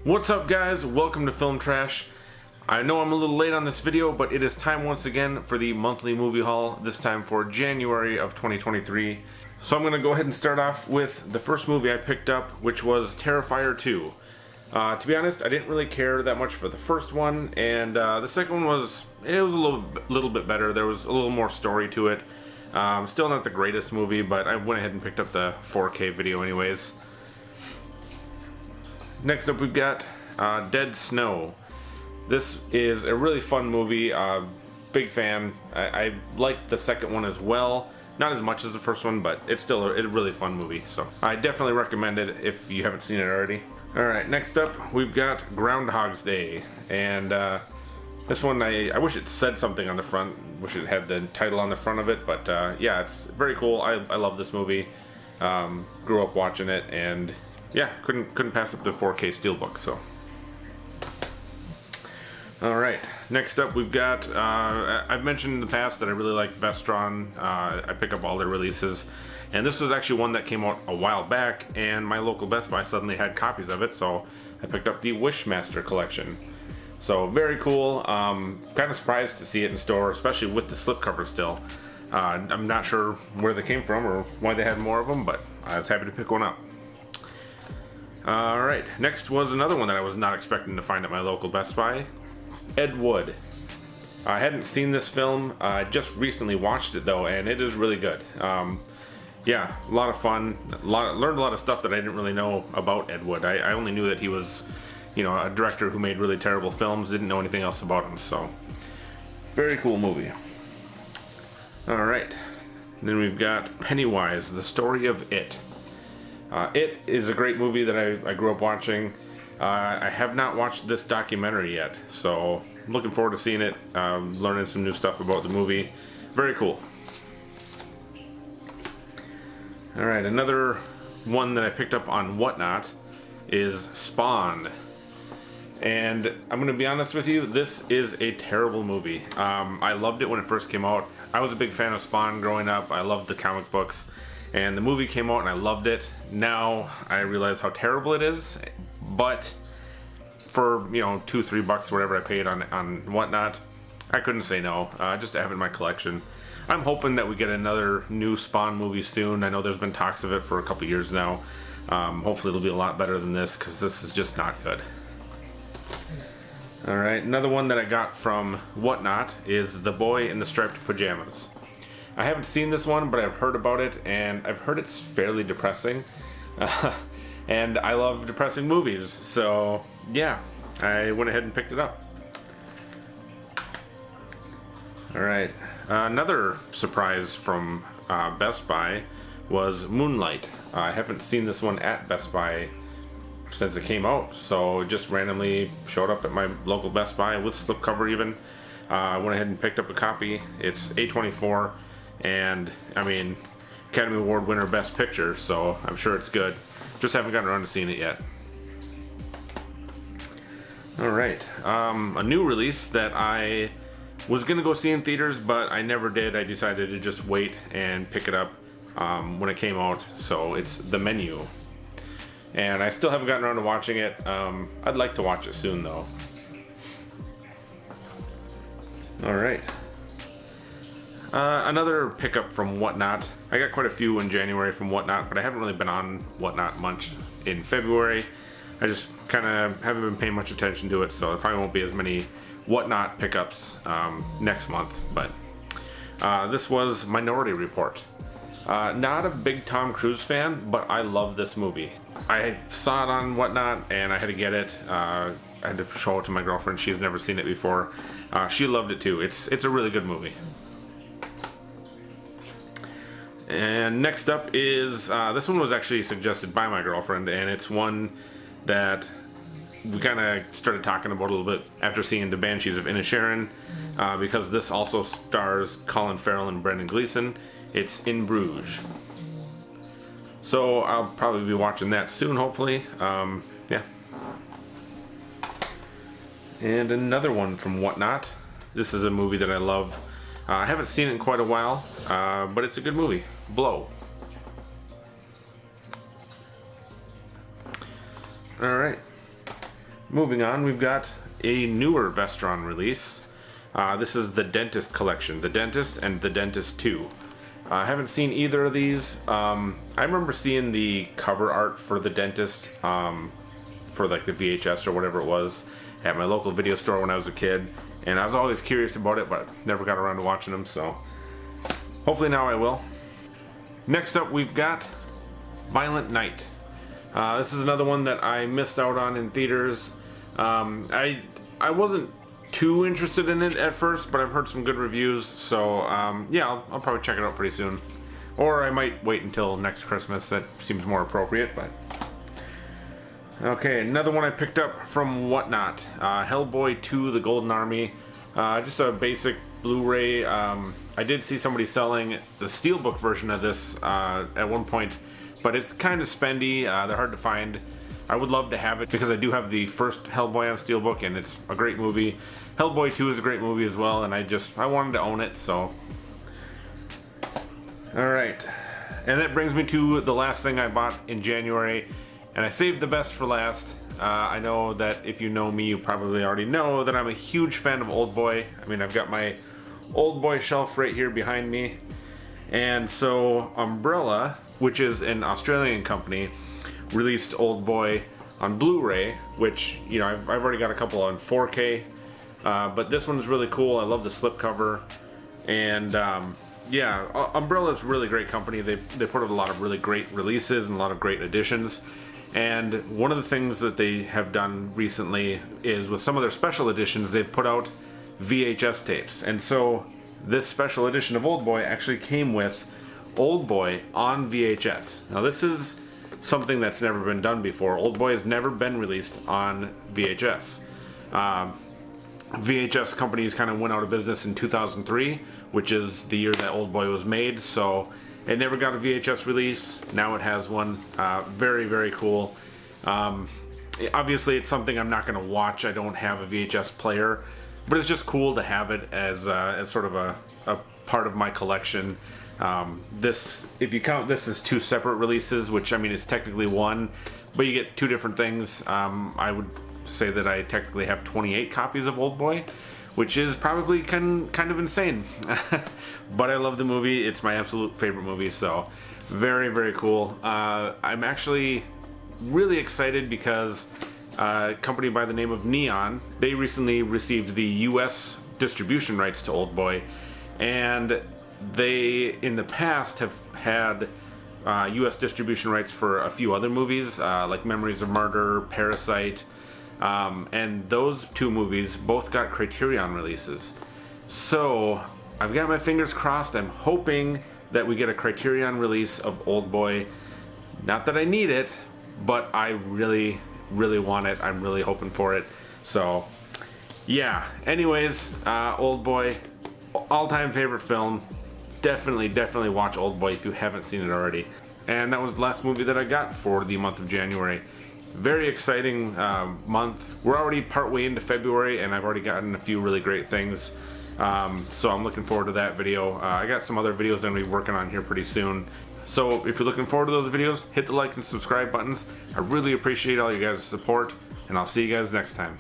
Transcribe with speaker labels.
Speaker 1: What's up, guys? Welcome to Film Trash. I know I'm a little late on this video, but it is time once again for the monthly movie haul, this time for January of 2023. So I'm going to go ahead and start off with the first movie I picked up, which was Terrifier 2. To be honest, I didn't really care that much for the first one, and the second one was a little bit better. There was a little more story to it. Still not the greatest movie, but I went ahead and picked up the 4K video anyways. Next up, we've got Dead Snow. This is a really fun movie. Big fan. I liked the second one as well. Not as much as the first one, but it's still a really fun movie. So I definitely recommend it if you haven't seen it already. Alright, next up, we've got Groundhog'S Day. And this one, I wish it said something on the front. Wish it had the title on the front of it. But yeah, it's very cool. I love this movie. Grew up watching it, and yeah, couldn't pass up the 4K Steelbook, so. Alright, next up we've got, I've mentioned in the past that I really like Vestron. I pick up all their releases, and this was actually one that came out a while back, and my local Best Buy suddenly had copies of it, so I picked up the Wishmaster collection. So very cool. Kind of surprised to see it in store, especially with the slipcover still. I'm not sure where they came from or why they had more of them, but I was happy to pick one up. Alright, next was another one that I was not expecting to find at my local Best Buy. Ed Wood. I hadn't seen this film, I just recently watched it though, and it is really good. Yeah, a lot of fun, learned a lot of stuff that I didn't really know about Ed Wood. I only knew that he was, you know, a director who made really terrible films, didn't know anything else about him, so very cool movie. Alright, then we've got Pennywise, the story of It. It is a great movie that I grew up watching. I have not watched this documentary yet, so I'm looking forward to seeing it, learning some new stuff about the movie. Very cool. Alright, another one that I picked up on Whatnot is Spawn. And I'm going to be honest with you, this is a terrible movie. I loved it when it first came out. I was a big fan of Spawn growing up. I loved the comic books. And the movie came out and I loved it. Now I realize how terrible it is. But for, you know, $2-3 whatever I paid on Whatnot, I couldn't say no. Just to have it in my collection. I'm hoping that we get another new Spawn movie soon. I know there's been talks of it for a couple years now. Hopefully it'll be a lot better than this, because this is just not good. Alright, another one that I got from Whatnot is The Boy in the Striped Pajamas. I haven't seen this one, but I've heard about it, and I've heard it's fairly depressing. And I love depressing movies, so yeah, I went ahead and picked it up. Alright, another surprise from Best Buy was Moonlight. I haven't seen this one at Best Buy since it came out, so it just randomly showed up at my local Best Buy with slipcover even. I went ahead and picked up a copy. It's A24, and I mean, Academy Award winner Best Picture, so I'm sure it's good. Just haven't gotten around to seeing it yet. Alright, a new release that I was gonna go see in theaters, but I never did. I decided to just wait and pick it up when it came out, so it's The Menu. And I still haven't gotten around to watching it. I'd like to watch it soon though. Alright. Another pickup from Whatnot. I got quite a few in January from Whatnot, but I haven't really been on Whatnot much in February. I just kind of haven't been paying much attention to it, so there probably won't be as many Whatnot pickups next month. But this was Minority Report. Not a big Tom Cruise fan, but I love this movie. I saw it on Whatnot, and I had to get it. I had to show it to my girlfriend. She's never seen it before. She loved it too. It's a really good movie. And next up is, this one was actually suggested by my girlfriend, and it's one that we kind of started talking about a little bit after seeing The Banshees of Inisherin, because this also stars Colin Farrell and Brendan Gleeson. It's In Bruges. So I'll probably be watching that soon, hopefully. Yeah. And another one from Whatnot. This is a movie that I love. I haven't seen it in quite a while, but it's a good movie. Blow. Alright. moving on, we've got a newer Vestron release. This is the Dentist collection, The Dentist and The Dentist 2. I haven't seen either of these. I remember seeing the cover art for The Dentist, for like the VHS or whatever it was, at my local video store when I was a kid. And I was always curious about it, but never got around to watching them, so hopefully now I will. Next up, we've got Violent Night. This is another one that I missed out on in theaters. I wasn't too interested in it at first, but I've heard some good reviews, so yeah, I'll probably check it out pretty soon. Or I might wait until next Christmas. That seems more appropriate, but... Okay, another one I picked up from Whatnot. Hellboy 2, The Golden Army. Just a basic Blu-ray. I did see somebody selling the Steelbook version of this at one point, but it's kind of spendy. They're hard to find. I would love to have it because I do have the first Hellboy on Steelbook, and it's a great movie. Hellboy 2 is a great movie as well, and I wanted to own it, so... Alright, and that brings me to the last thing I bought in January, and I saved the best for last. I know that if you know me, you probably already know that I'm a huge fan of Oldboy. I mean, I've got my Oldboy shelf right here behind me. And so Umbrella, which is an Australian company, released Oldboy on Blu-ray, which, you know, I've already got a couple on 4K. But this one is really cool. I love the slipcover. And yeah, Umbrella's a really great company. They put out a lot of really great releases and a lot of great editions. And one of the things that they have done recently is with some of their special editions, they've put out VHS tapes. And so this special edition of Oldboy actually came with Oldboy on VHS. Now this is something that's never been done before. Oldboy has never been released on VHS. VHS companies kind of went out of business in 2003, which is the year that Oldboy was made, so it never got a VHS release. Now it has one. Very, very cool. Obviously, it's something I'm not going to watch. I don't have a VHS player, but it's just cool to have it as sort of a part of my collection. This, if you count this as two separate releases, which I mean it's technically one, but you get two different things. I would say that I technically have 28 copies of Oldboy, which is probably kind of insane. But I love the movie. It's my absolute favorite movie, so very, very cool. I'm actually really excited because a company by the name of Neon, they recently received the US distribution rights to Oldboy, and they in the past have had US distribution rights for a few other movies, like Memories of Murder, Parasite, and those two movies both got Criterion releases. So I've got my fingers crossed. I'm hoping that we get a Criterion release of Oldboy. Not that I need it, but I really, really want it. I'm really hoping for it. So yeah, anyways, Oldboy, all-time favorite film. Definitely watch Oldboy if you haven't seen it already. And that was the last movie that I got for the month of January. Very exciting month. We're already partway into February, and I've already gotten a few really great things. So I'm looking forward to that video. I got some other videos I'm going to be working on here pretty soon. So if you're looking forward to those videos, hit the like and subscribe buttons. I really appreciate all you guys' support, and I'll see you guys next time.